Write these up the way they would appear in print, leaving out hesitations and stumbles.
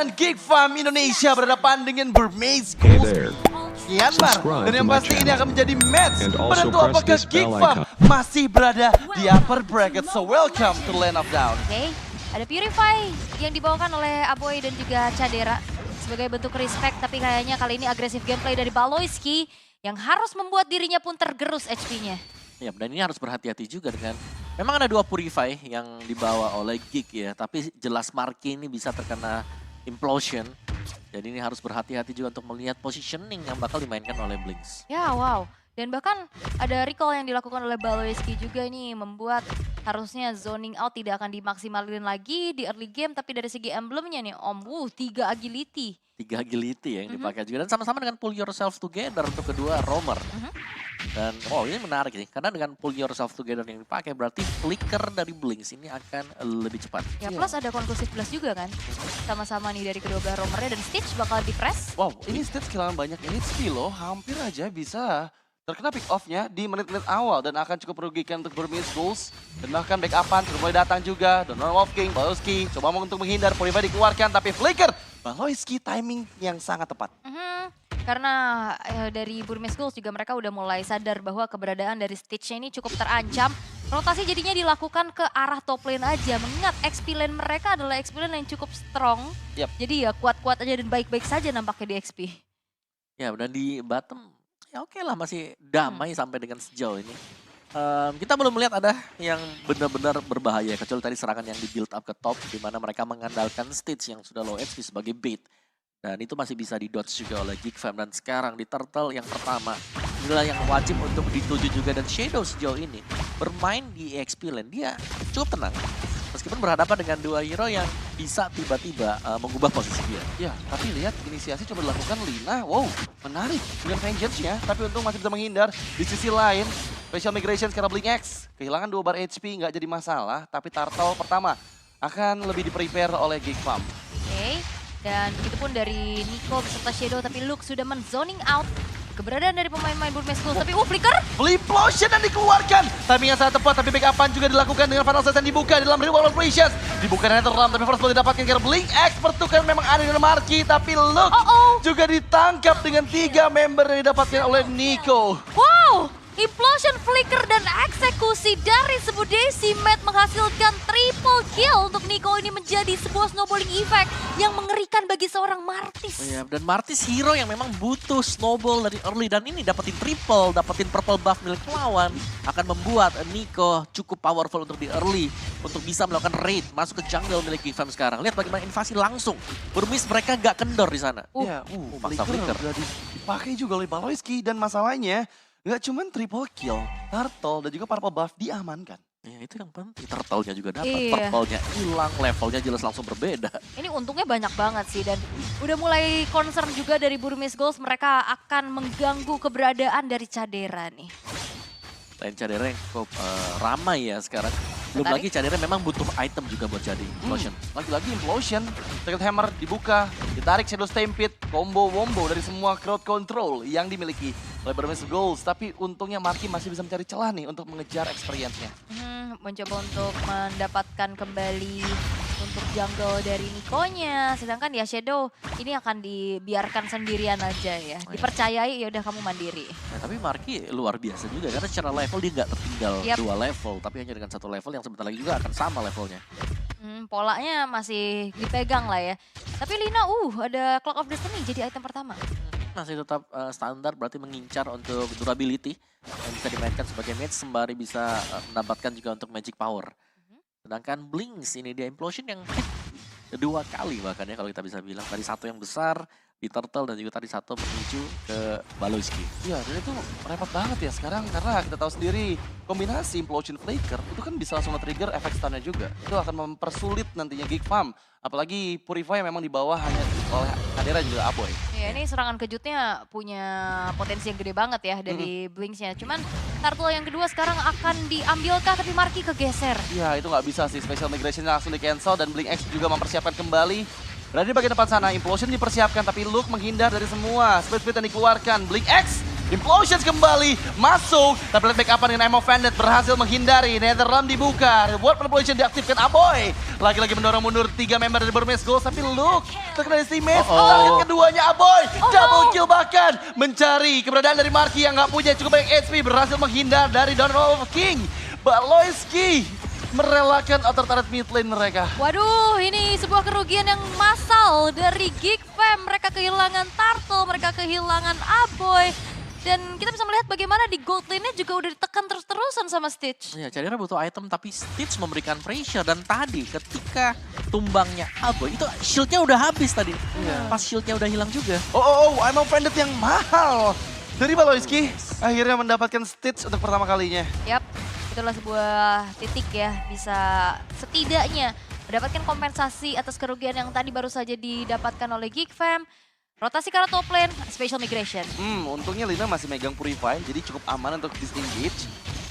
Dan Geek Farm Indonesia berhadapan dengan Burmese Hey Schools there. Myanmar. Subscribe Dan yang to my pasti ini channel. akan menjadi match And also penentu press apakah this Geek bell Farm icon. masih berada di upper bracket. So welcome to Land of Down. Oke, ada Purify yang dibawakan oleh Aboy dan juga Cadera sebagai bentuk respect, tapi kayaknya kali ini agresif gameplay dari Baloyski yang harus membuat dirinya pun tergerus HP-nya. Ya, dan ini harus berhati-hati juga dengan, memang ada dua Purify yang dibawa oleh Geek ya, tapi jelas Marky ini bisa terkena implosion. Jadi ini harus berhati-hati juga untuk melihat positioning yang bakal dimainkan oleh Blinks. Ya, wow. Dan bahkan ada recall yang dilakukan oleh Baloyski juga ini membuat harusnya zoning out tidak akan dimaksimalin lagi di early game, tapi dari segi emblemnya nih Om, 3 agility. 3 agility ya yang dipakai juga, dan sama-sama dengan pull yourself together untuk kedua roamer. Dan ini menarik nih, karena dengan pull yourself together yang dipakai berarti flicker dari Blinks ini akan lebih cepat. Ya plus ada conclusive blast juga kan, sama-sama nih dari kedua belah roamernya, dan Stitch bakal di press. Wow, ini Stitch kehilangan banyak HP loh, hampir aja bisa terkena pick off-nya di menit-menit awal dan akan cukup merugikan untuk Burmese Schools. Dan bahkan backup-an sudah mulai datang juga. Donald Wolfking, Baloyski coba mau untuk menghindar, Purify dikeluarkan tapi flicker. Baloyski timing yang sangat tepat. Karena dari Burmese Schools juga mereka udah mulai sadar bahwa keberadaan dari Stitch-nya ini cukup terancam. Rotasi jadinya dilakukan ke arah top lane aja. Mengingat XP lane mereka adalah XP lane yang cukup strong. Yep. Jadi ya kuat-kuat aja dan baik-baik saja nampaknya di XP. Ya, dan di bottom ya oke lah, masih damai sampai dengan sejauh ini. Kita belum melihat ada yang benar-benar berbahaya, kecuali tadi serangan yang di build up ke top, di mana mereka mengandalkan Stitch yang sudah low HP sebagai bait. Dan itu masih bisa di-dodge juga oleh Geek Fam. Dan sekarang di Turtle yang pertama, inilah yang wajib untuk dituju juga. Dan Shadow sejauh ini bermain di EXP lane, dia cukup tenang. Meskipun berhadapan dengan dua hero yang bisa tiba-tiba mengubah posisi dia. Ya, tapi lihat inisiasi coba dilakukan Lina. Wow, menarik dengan vengeance-nya. Tapi untung masih bisa menghindar. Di sisi lain, Special Migration sekarang Blink X. Kehilangan 2 bar HP nggak jadi masalah. Tapi Turtle pertama akan lebih di-prepare oleh Geek Farm. Oke, dan begitupun dari Nico beserta Shadow, tapi Luke sudah men-zoning out keberadaan dari pemain-pemain Burmese Schools. Tapi flicker! Fliplosion yang dikeluarkan. Timing yang sangat tepat, tapi backup-an juga dilakukan dengan Final Set yang dibuka di dalam Reward Operations. Dibuka dengan Netherlam, tapi first blood didapatkan karena Blink X pertukaran memang ada dengan Marky. Tapi Luke juga ditangkap dengan 3 member yang didapatkan oleh Nico. Wow! Implosion, flicker, dan eksekusi dari Sebudesi Matt menghasilkan triple kill untuk Nico. Ini menjadi sebuah snowballing effect yang mengerikan bagi seorang Martis. Ya, dan Martis hero yang memang butuh snowball dari early, dan ini dapetin triple, dapetin purple buff milik lawan akan membuat Nico cukup powerful untuk di early untuk bisa melakukan raid masuk ke jungle milik Geek Fam sekarang. Lihat bagaimana invasi langsung. Burmese mereka nggak kendor di sana. Flicker Maksa flicker. udah dipakai juga oleh Baloyski dan masalahnya nggak cuman triple kill, Turtle dan juga purple buff diamankan. Ya, itu yang penting. Turtle-nya juga dapat, Iya. purple-nya hilang, levelnya jelas langsung berbeda. Ini untungnya banyak banget sih, dan udah mulai concern juga dari Burmese Schools. Mereka akan mengganggu keberadaan dari Cadera nih. Lain Cadera yang cukup ramai ya sekarang. Belum Menarik. lagi Cadera memang butuh item juga buat jadi Implosion. Lagi-lagi Implosion, Secret Hammer dibuka, ditarik Shadow Stampede, combo-wombo dari semua crowd control yang dimiliki oleh Burmese Schools. Tapi untungnya Marky masih bisa mencari celah nih untuk mengejar experience-nya. Mencoba untuk mendapatkan kembali untuk jungle dari Nikonya. Sedangkan ya Shadow ini akan dibiarkan sendirian aja ya. Dipercayai ya udah kamu mandiri. Nah, tapi Marky luar biasa juga karena secara level dia nggak tertinggal Yap. 2 level, tapi hanya dengan 1 level yang sebentar lagi juga akan sama levelnya. Polanya masih dipegang lah ya. Tapi Lina ada Clock of Destiny jadi item pertama. Masih tetap standar, berarti mengincar untuk durability yang bisa dimainkan sebagai mage sembari bisa mendapatkan juga untuk magic power. Sedangkan Blinks ini dia Implosion yang hit 2 kali bahkan ya kalau kita bisa bilang. Tadi 1 yang besar di Turtle dan juga tadi 1 menuju ke Baloyski. Iya, dan itu repot banget ya sekarang karena kita tahu sendiri kombinasi Implosion Flicker itu kan bisa langsung nge-trigger efek stunnya juga. Itu akan mempersulit nantinya Geek Farm. Apalagi Purify memang di bawah hanya oleh Cadera juga Aboy. Ya ini serangan kejutnya punya potensi yang gede banget ya dari Blinks-nya. Cuman Turtle yang kedua sekarang akan diambilkah tapi Marky kegeser. Ya itu nggak bisa sih, Special Migration langsung di cancel dan Blink X juga mempersiapkan kembali. Berada di bagian depan sana, Implosion dipersiapkan tapi Luke menghindar dari semua. Speed yang dikeluarkan, Blink X Implosions kembali masuk, tapi lihat backupan dengan Emo Vandit berhasil menghindari. Netherrealm dibuka, reward manipulation diaktifkan Aboy. Lagi-lagi mendorong mundur 3 member dari Burmese Ghost, tapi look, terkena teammate. Target keduanya Aboy, double kill bahkan. Mencari keberadaan dari Marky yang nggak punya cukup banyak HP, berhasil menghindar dari Dawn of King. Baloyski merelakan outer turret mid lane mereka. Waduh, ini sebuah kerugian yang massal dari Geek Fam. Mereka kehilangan Turtle, mereka kehilangan Aboy. Dan kita bisa melihat bagaimana di gold lane-nya juga udah ditekan terus-terusan sama Stitch. Ya, Cadera butuh item tapi Stitch memberikan pressure. Dan tadi ketika tumbangnya Aboy, itu shieldnya udah habis tadi. Pas shieldnya udah hilang juga. Emo Vandit yang mahal dari Baloyski akhirnya mendapatkan Stitch untuk pertama kalinya. Yap, itulah sebuah titik ya, bisa setidaknya mendapatkan kompensasi atas kerugian yang tadi baru saja didapatkan oleh Geek Fam. Rotasi ke arah top lane, special migration. Untungnya Lina masih megang Purify, jadi cukup aman untuk disengage.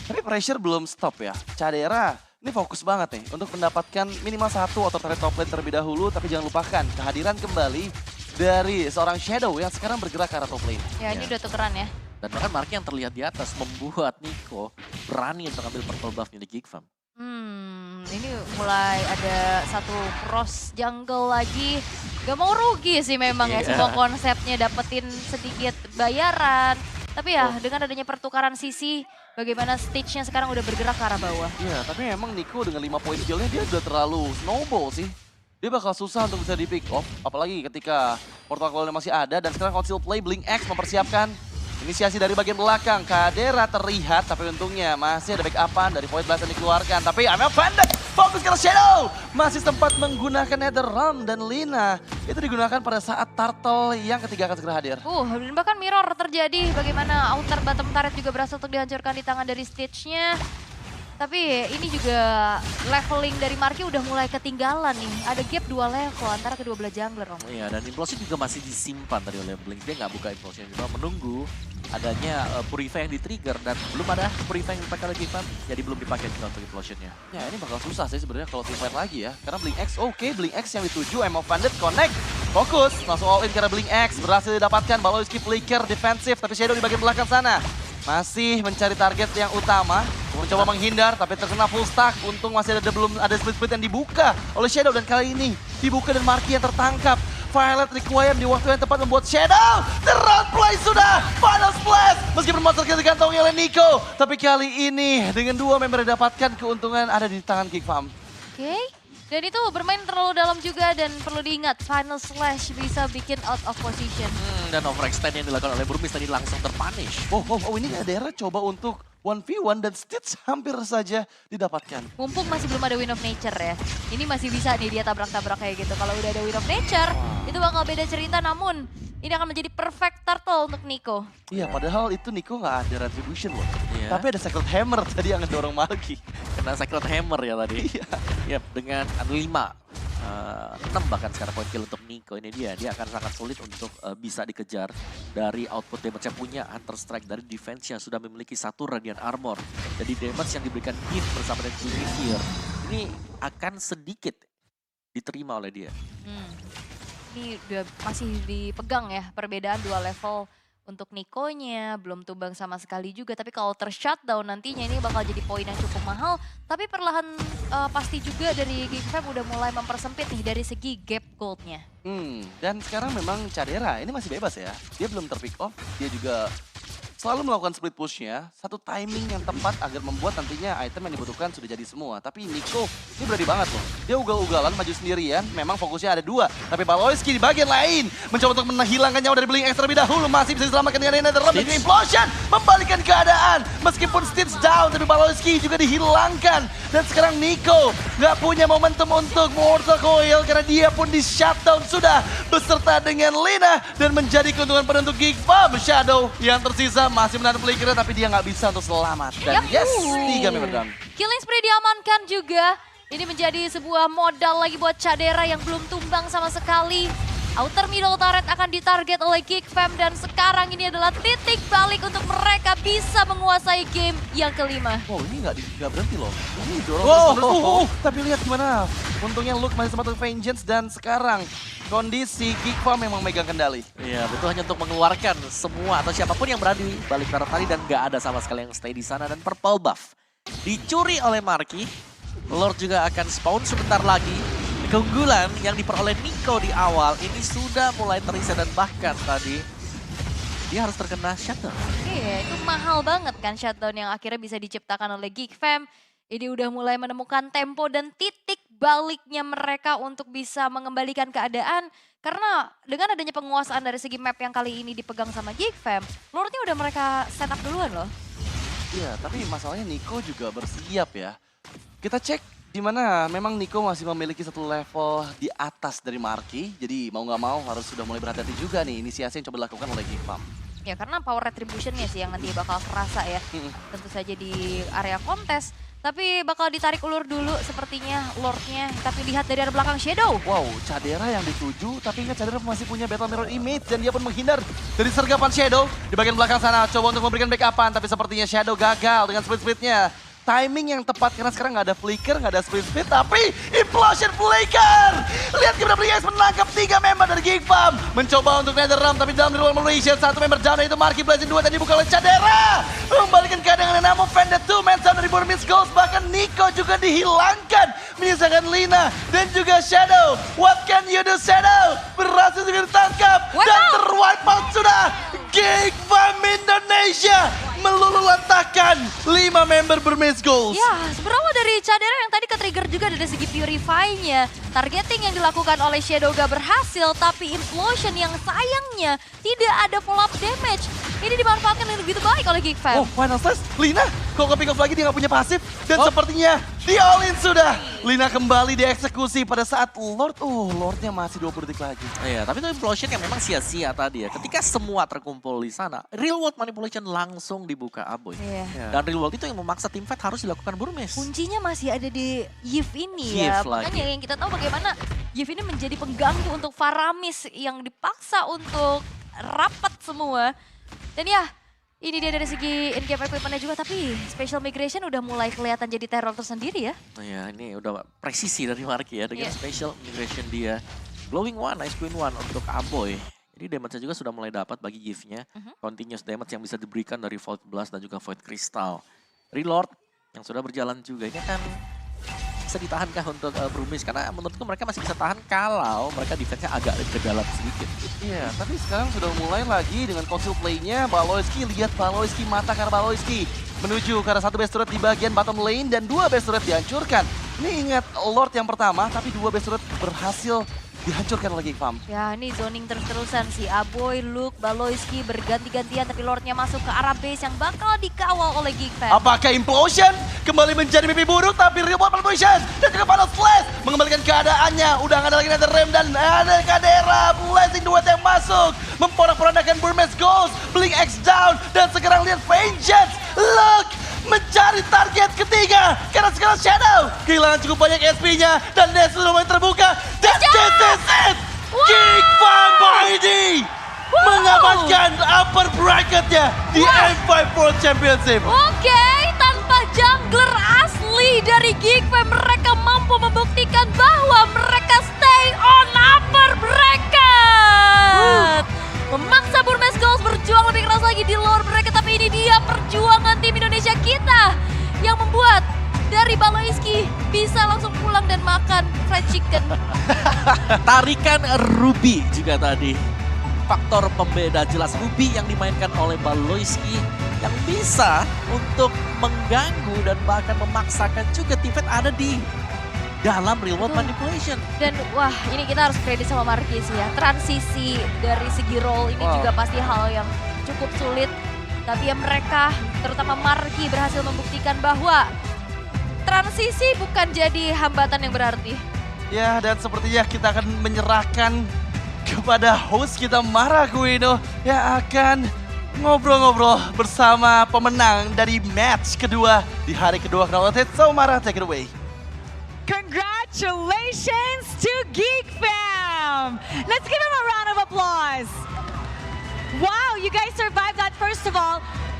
Tapi pressure belum stop ya. Cadera ini fokus banget nih untuk mendapatkan minimal 1 outer turret top lane terlebih dahulu. Tapi jangan lupakan kehadiran kembali dari seorang Shadow yang sekarang bergerak ke arah top lane. Ya, ini udah tukeran ya. Dan bahkan Marky yang terlihat di atas membuat Nico berani untuk ambil purple buff-nya di Geek Fam. Ini mulai ada satu cross jungle lagi. Gak mau rugi sih memang ya, semua konsepnya dapetin sedikit bayaran. Tapi ya dengan adanya pertukaran sisi, bagaimana Stitch-nya sekarang udah bergerak ke arah bawah. Iya, tapi memang Nico dengan 5 poin kill-nya dia udah terlalu snowball sih. Dia bakal susah untuk bisa di pick off, apalagi ketika Portal Call masih ada dan sekarang Council Play Blink X mempersiapkan inisiasi dari bagian belakang. Cadera terlihat, tapi untungnya masih ada backupan dari Void Blast yang dikeluarkan. Tapi Emo Vandit fokus ke Shadow. Masih sempat menggunakan Netherrealm dan Lina. Itu digunakan pada saat Turtle yang ketiga akan segera hadir. Dan bahkan mirror terjadi. Bagaimana outer bottom turret juga berhasil untuk dihancurkan di tangan dari Stitch-nya. Tapi ini juga leveling dari Marky udah mulai ketinggalan nih. Ada gap 2 level antara kedua belah jungler, Om. Iya, dan implosion juga masih disimpan tadi oleh Blink. Dia nggak buka implosion, cuma menunggu adanya Purify yang di-trigger. Dan belum ada Purify yang dipakai oleh Geek Fam, jadi belum dipakai juga untuk implosionnya. Ya ini bakal susah sih sebenarnya kalau team fight lagi ya. Karena Blink X Blink X yang dituju, Emo Vandit connect. Fokus, langsung all in karena Blink X. Berhasil didapatkan, Baloyski flicker defensif. Tapi Shadow di bagian belakang sana masih mencari target yang utama. Mencoba menghindar, tapi terkena full stack. Untung masih belum ada split-split yang dibuka oleh Shadow. Dan kali ini dibuka dan Marky yang tertangkap. Violet Requiem di waktu yang tepat membuat Shadow. The round play sudah, final splash. Meskipun monster kill dikantongi oleh Nico. Tapi kali ini dengan 2 member yang dapatkan keuntungan ada di tangan Geek Fam. Oke. Dan itu bermain terlalu dalam juga dan perlu diingat final slash bisa bikin out of position. Dan overextend yang dilakukan oleh Burmese tadi langsung terpunish. Ini Cadera coba untuk 1v1 dan Stitch hampir saja didapatkan. Mumpung masih belum ada Wind of Nature ya. Ini masih bisa nih dia tabrak-tabrak kayak gitu. Kalau udah ada Wind of Nature, itu bakal beda cerita. Namun ini akan menjadi perfect turtle untuk Nico. Iya, padahal itu Nico nggak ada retribution loh. Iya. Tapi ada Sacred Hammer tadi yang ngedorong Marky. Kena Sacred Hammer ya tadi. Iya. Yap, dengan 6 bahkan sekarang point kill untuk Nico. Ini dia akan sangat sulit untuk bisa dikejar dari output damage yang punya. Hunter Strike dari defense yang sudah memiliki 1 Radiant Armor. Jadi damage yang diberikan Gift bersama dengan Gloomy Fear ini akan sedikit diterima oleh dia. Ini udah masih dipegang ya perbedaan 2 level untuk Nico-nya. Belum tumbang sama sekali juga. Tapi kalau ter-shutdown nantinya ini bakal jadi poin yang cukup mahal. Tapi perlahan pasti juga dari Geek Fam udah mulai mempersempit nih dari segi gap gold-nya. Dan sekarang memang Cadera ini masih bebas ya. Dia belum ter-pick off. Dia juga selalu melakukan split push-nya. Satu timing yang tepat agar membuat nantinya item yang dibutuhkan sudah jadi semua. Tapi Nico ini berani banget loh. Dia ugal-ugalan maju sendirian. Memang fokusnya ada 2. Tapi Baloyski di bagian lain mencoba untuk menghilangkan nyawa dari Blink X terlebih dahulu. Masih bisa diselamatkan dengan Netherrealm dan Implosion. Membalikan keadaan. Meskipun Stitch down, tapi Baloyski juga dihilangkan. Dan sekarang Nico nggak punya momentum untuk Mortal Coil. Karena dia pun di shutdown sudah beserta dengan Lina. Dan menjadi keuntungan penuh untuk Geek Fam. Shadow yang tersisa masih menahan flicker tapi dia nggak bisa untuk selamat. Dan yes, 3 member down. Killing spree diamankan juga. Ini menjadi sebuah modal lagi buat Cadera yang belum tumbang sama sekali. Outer middle turret akan ditarget oleh Geek Fam dan sekarang ini adalah titik balik untuk mereka bisa menguasai game yang kelima. Wow, ini nggak berhenti loh. Ini dorong Wow. terus. Tapi lihat gimana. Untungnya Luke masih sempat untuk Vengeance dan sekarang kondisi Geek Farm memang megang kendali. Iya, betul, hanya untuk mengeluarkan semua atau siapapun yang berada di balik turret tadi dan gak ada sama sekali yang stay di sana. Dan purple buff dicuri oleh Marky. Lord juga akan spawn sebentar lagi. Keunggulan yang diperoleh Nico di awal ini sudah mulai terisa dan bahkan tadi dia harus terkena shutdown. Iya, itu mahal banget kan shutdown yang akhirnya bisa diciptakan oleh Geek Fam. Ini udah mulai menemukan tempo dan titik baliknya mereka untuk bisa mengembalikan keadaan. Karena dengan adanya penguasaan dari segi map yang kali ini dipegang sama Geek Fam, Lordnya udah mereka set up duluan loh. Iya, tapi masalahnya Nico juga bersiap ya. Kita cek di mana memang Nico masih memiliki satu level di atas dari Marky. Jadi mau nggak mau harus sudah mulai berhati-hati juga nih inisiasi yang coba dilakukan oleh Geek Farm. Ya karena power retributionnya sih yang nanti bakal terasa ya. Tentu saja di area kontes. Tapi bakal ditarik ulur dulu sepertinya Lordnya. Tapi lihat dari arah belakang Shadow. Wow, Cadera yang dituju, tapi ingat Cadera masih punya Battle Mirror Image dan dia pun menghindar dari sergapan Shadow. Di bagian belakang sana coba untuk memberikan backupan, tapi sepertinya Shadow gagal dengan split-splitnya. Timing yang tepat karena sekarang nggak ada flicker, nggak ada split speed, tapi implosion flicker. Lihat gimana Blitz menangkap 3 member dari Geek Farm. Mencoba untuk Netherrealm tapi dalam Real Malaysia satu member down yaitu Marky Blazing 2 tadi dibuka oleh Cadera. Membalikan keadaan dengan Namo Vended 2 man down dari Burmese Ghost. Bahkan Nico juga dihilangkan. Menyisakan Lina dan juga Shadow. What can you do Shadow? Berhasil juga ditangkap. Dan terwipe out sudah. Geek Farm Indonesia meluluhlantahkan 5 member Burmese Ghost. Ya, seberapa dari Cadera yang tadi ke-trigger juga dari segi Purify-nya. Targeting yang dilakukan oleh Shadow gak berhasil, tapi Implosion yang sayangnya tidak ada follow-up damage. Ini dimanfaatkan dengan begitu baik oleh Geek Fam. Oh, final slash. Lina, kok ke-pick off lagi dia gak punya pasif. Dan sepertinya di all-in sudah. Lina kembali dieksekusi pada saat Lord. Lordnya masih 20 detik lagi. Iya, tapi itu implosion yang memang sia-sia tadi ya. Ketika semua terkumpul di sana, real world manipulation langsung dibuka Aboy. Iya. Dan real world itu yang memaksa tim fight harus dilakukan Burmese. Kuncinya masih ada di Yif ini ya. Yif lagi. Makanya yang kita tahu bagaimana Yif ini menjadi pengganggu untuk Faramis yang dipaksa untuk rapat semua. Dan ya, ini dia dari segi in-game equipment-nya juga, tapi Special Migration udah mulai kelihatan jadi teror tersendiri ya. Iya, ini udah presisi dari Marky ya dengan special migration dia. Glowing One, Ice Queen One untuk Aboy. Jadi damage-nya juga sudah mulai dapat bagi Gift-nya. Continuous damage yang bisa diberikan dari Void Blast dan juga Void Crystal. Reload yang sudah berjalan juga. Ini kan bisa ditahankah untuk Burmese? Karena menurutku mereka masih bisa tahan kalau mereka defense-nya agak ke dalam sedikit. Iya, tapi sekarang sudah mulai lagi dengan konsil play-nya. Baloyski, lihat Baloyski, mata karena Baloyski. Menuju ke arah satu base turret di bagian bottom lane dan 2 base turret dihancurkan. Ini ingat Lord yang pertama, tapi 2 base turret berhasil dihancurkan oleh Geek Farm. Ya ini zoning terus-terusan sih. Aboy, Luke, Baloyski berganti-gantian tapi Lordnya masuk ke arah base yang bakal dikawal oleh Geek Fam. Apakah Implosion kembali menjadi mimpi buruk tapi real world manipulation dan juga Final Slash mengembalikan keadaannya. Udah nggak ada lagi Netherrealm dan ada Cadera. Blazing duet yang masuk memporak-porandakan Burmese Ghost. Blink X down dan sekarang lihat Vengeance. Look! Mencari target ketiga karena sekarang Shadow kehilangan cukup banyak SP-nya dan dia sudah mulai terbuka dan this is it! Geek Farm ID mengamankan upper bracketnya di M5 World Championship. Oke, tanpa jungler asli dari Geek Fam mereka mampu membuktikan bahwa mereka stay on upper bracket. Memaksa Burmese Ghost berjuang lebih keras lagi di lore mereka, tapi ini dia perjuangan tim Indonesia kita yang membuat dari Baloyski bisa langsung pulang dan makan fried chicken. Tarikan Ruby juga tadi. Faktor pembeda jelas Ruby yang dimainkan oleh Baloyski yang bisa untuk mengganggu dan bahkan memaksakan juga tim fight ada di dalam real world manipulation. Dan wah ini kita harus kredit sama Marky sih ya. Transisi dari segi role ini juga pasti hal yang cukup sulit. Tapi ya mereka, terutama Marky berhasil membuktikan bahwa transisi bukan jadi hambatan yang berarti. Ya, dan sepertinya kita akan menyerahkan kepada host kita Mara Guino yang akan ngobrol-ngobrol bersama pemenang dari match kedua di hari kedua Knowledge. So Mara, take it away. Congratulations to Geek Fam! Fam. Let's give him a round of applause. Wow, you guys survived that first of all.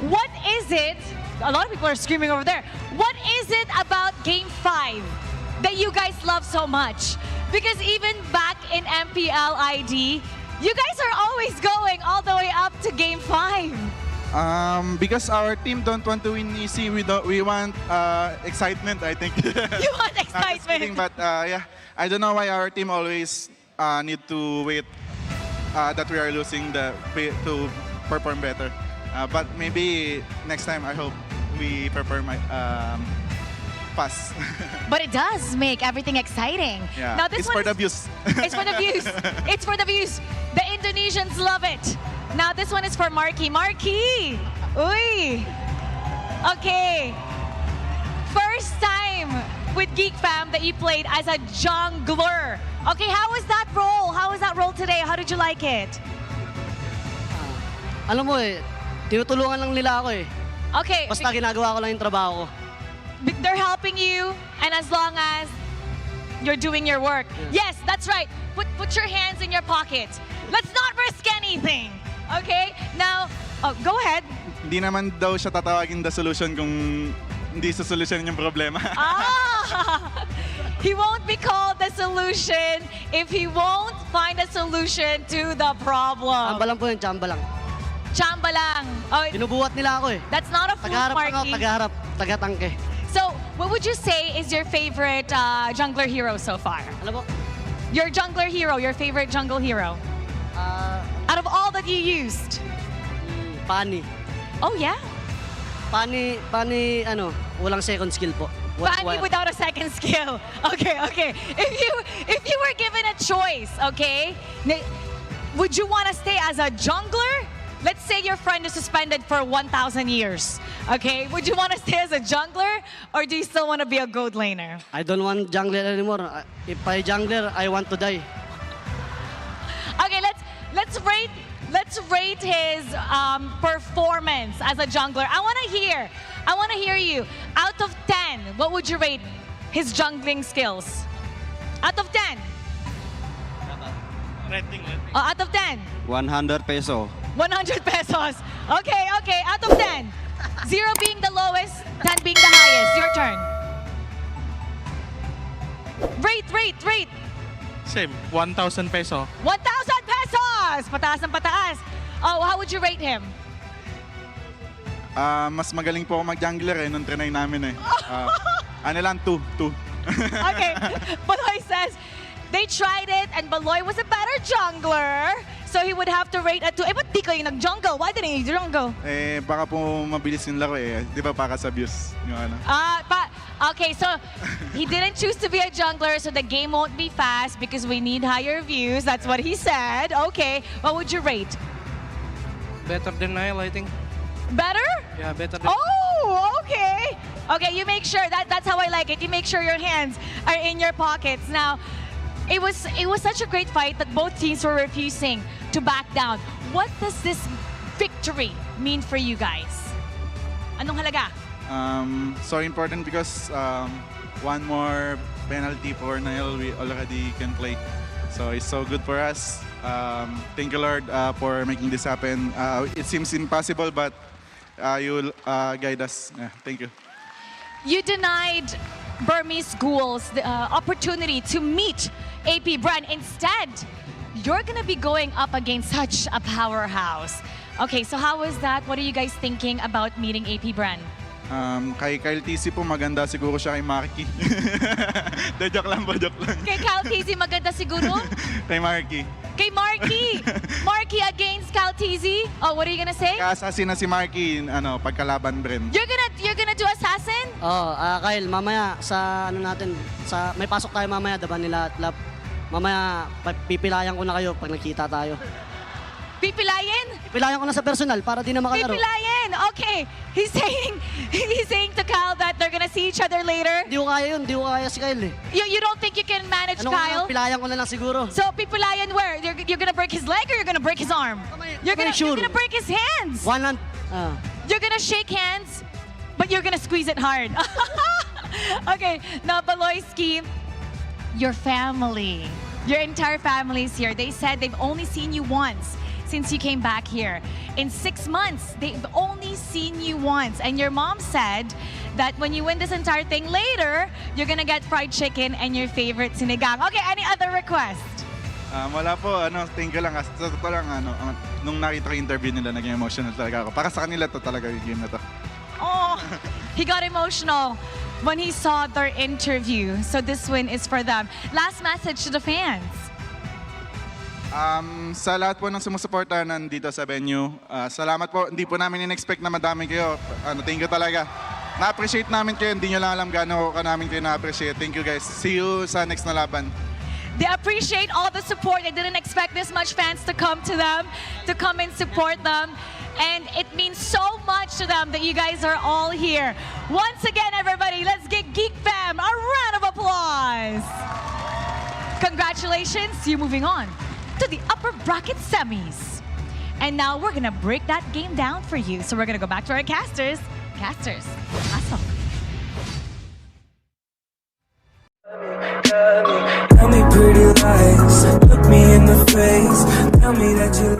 What is it? A lot of people are screaming over there. What is it about Game 5 that you guys love so much? Because even back in MPL ID, you guys are always going all the way up to Game 5. Because our team don't want to win easy. We want excitement, I think. You want Just kidding, excitement. but yeah, I don't know why our team always need to wait that we are losing to perform better. But maybe next time, I hope we perform pass. But it does make everything exciting. Yeah, Now this it's one for is- the views. It's for the views. It's for the views. The Indonesians love it. Now this one is for Marky. Marky! Uy! Okay. First time with Geek Fam that you played as a jungler. Okay, how was that role? How was that role today? How did you like it? Alam mo eh, tinutulungan lang nila ako eh. Okay, Basta ginagawa ko lang yung trabaho ko. they're helping you, and as long as you're doing your work. Yes, that's right. Put your hands in your pockets. Let's not risk anything. Okay? Now, go ahead. Hindi naman daw siya tatawagin the solution kung hindi sa solution yung problema. He won't be called the solution if he won't find a solution to the problem. Chamba lang po yun, chamba lang. Chamba lang. Oh, Binubuhat nila ako eh. that's not a fool, Tagaharap lang ako, Marky. tagaharap, tagatangke. So, what would you say is your favorite jungler hero so far? Alam mo, Your jungler hero, your favorite jungle hero? Out of all that you used? Pani. Oh, yeah? Pani, ano, walang second skill po. Fanny without a second skill. Okay, okay. If you were given a choice, okay, would you want to stay as a jungler? Let's say your friend is suspended for 1,000 years. Okay, would you want to stay as a jungler, or do you still want to be a gold laner? I don't want jungler anymore. If I jungler, I want to die. Okay, let's rate his performance as a jungler. I want to hear you. Out of 10, what would you rate his jungling skills? Out of 10. Out of 10. 100 peso. 100 pesos. Okay, okay. Out of 10. 0 being the lowest, 10 being the highest. Your turn. Rate. Same, 1,000 peso. 1,000 pesos! Pataas ng pataas. Oh, how would you rate him? Mas magaling po ako mag-jungler nung trinay namin eh. Ano lang, 2. Okay. Baloy says, they tried it and Baloy was a better jungler. So he would have to rate a 2. Eh, ba't di kayo nag-jungle? Why didn't you jungle? Baka po mabilis yung laro eh. Di ba para sa views? Yung ano. Okay, so he didn't choose to be a jungler, so the game won't be fast because we need higher views. That's what he said. Okay, what would you rate? Better than Nile, I think. Better? Yeah, better than... Oh, okay. Okay, you make sure that's how I like it. You make sure your hands are in your pockets. Now, it was such a great fight that both teams were refusing to back down. What does this victory mean for you guys? Anong halaga? So important because one more penalty for Nile we already can play. So it's so good for us. Thank you, Lord, for making this happen. It seems impossible, but you will guide us. Yeah, thank you. You denied Burmese Ghouls the opportunity to meet AP Bran. Instead, you're gonna be going up against such a powerhouse. Okay, so how was that? What are you guys thinking about meeting AP Bran? Kay Kyle TC po, maganda siguro siya kay Marky. Joke lang. Kay Cal TZ, maganda siguro? Kay Marky. Kay Marky! Marky against Cal TZ? Oh, what are you gonna say? Ka-assassin na si Marky, pagkalaban rin. You're gonna do assassin? Oh, Kyle, mamaya sa ano natin, may pasok tayo mamaya, diba nila at lap. Mamaya, pipilayan ko na kayo pag nakita tayo. Pipilayin? Pipilayan ko na sa personal para di na makalaro. Pipilayin! Okay. He's saying to Kyle that they're gonna see each other later. Di ko kaya yun, di ko kaya si Kyle eh. You don't think you can manage Ano Kyle? pilayan ko na lang siguro. So, Pipilayan where? You're gonna break his leg or you're gonna break his arm? You're gonna break his hands. One hand. You're gonna shake hands, but you're gonna squeeze it hard. Okay, now Baloyski, your family. Your entire family's here. They said they've only seen you once since you came back here. In 6 months, they've only seen you once. And your mom said that when you win this entire thing later, you're gonna get fried chicken and your favorite sinigang. Okay, any other request? Wala po, thank you lang. Sa totoo lang, nung nakita ko yung interview nila, naging emotional talaga ako. Para sa kanila to talaga yung game na to. Oh, he got emotional when he saw their interview. So this win is for them. Last message to the fans. Sa lahat po ng sumusuporta nandito sa venue, salamat po. Hindi po namin in-expect na madami kayo. Thank you talaga. Na-appreciate namin kayo. Hindi nyo lang alam gaano ka namin kayo na-appreciate. Thank you guys. See you sa next na laban. They appreciate all the support. They didn't expect this much fans to come to them, to come and support them. And it means so much to them that you guys are all here. Once again, everybody, let's give Geek Fam a round of applause. Congratulations, you're moving on to the upper bracket semis. And now we're gonna break that game down for you. So we're gonna go back to our casters. Casters, awesome. Tell me pretty lies, look me in the face, tell me that you